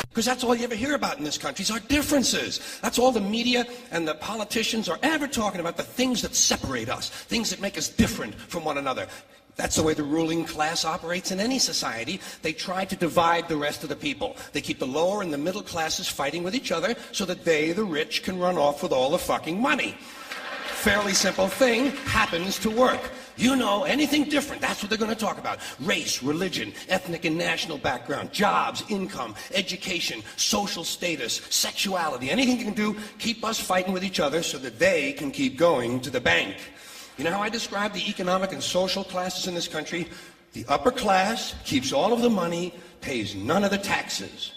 Because that's all you ever hear about in this country is our differences. That's all the media and the politicians are ever talking about, the things that separate us, things that make us different from one another. That's the way the ruling class operates in any society. They try to divide the rest of the people. They keep the lower and the middle classes fighting with each other so that they, the rich, can run off with all the fucking money. Fairly simple thing, happens to work. You know, anything different, that's what they're going to talk about. Race, religion, ethnic and national background, jobs, income, education, social status, sexuality, anything you can do, keep us fighting with each other so that they can keep going to the bank. You know how I describe the economic and social classes in this country? The upper class keeps all of the money, pays none of the taxes.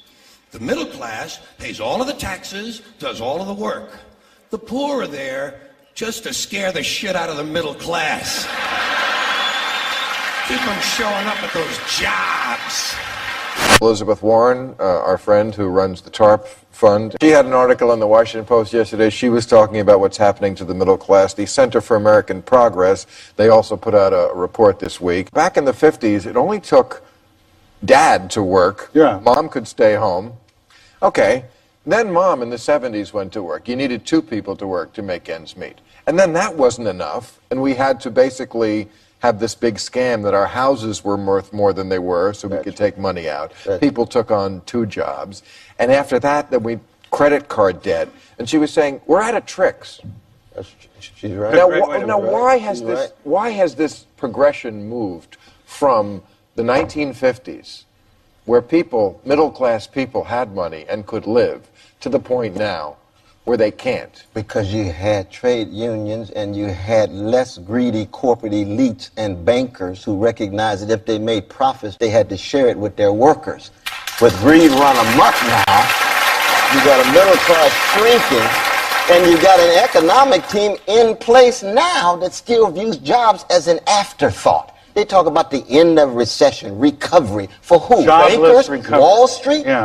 The middle class pays all of the taxes, does all of the work. The poor are there just to scare the shit out of the middle class. Keep them showing up at those jobs. Elizabeth Warren, our friend who runs the TARP fund, she had an article in the Washington Post yesterday. She was talking about what's happening to the middle class. The Center for American Progress, they also put out a report this week. Back in the 50s, it only took dad to work. Yeah. Mom could stay home. Okay. Then mom in the 70s went to work. You needed two people to work to make ends meet. And then that wasn't enough, and we had to basically have this big scam that our houses were worth more than they were so we could take money out. People took on two jobs. And after that, then we credit card debt. And she was saying, we're out of tricks. She's right. Now, why has this progression moved from the 1950s, where people, middle-class people, had money and could live, to the point now where they can't? Because you had trade unions and you had less greedy corporate elites and bankers who recognized that if they made profits, they had to share it with their workers. With greed run amok now, you got a middle class shrinking, and you got an economic team in place now that still views jobs as an afterthought. They talk about the end of recession, recovery. For who? Jobless Bankers? recovery. Wall Street? Yeah.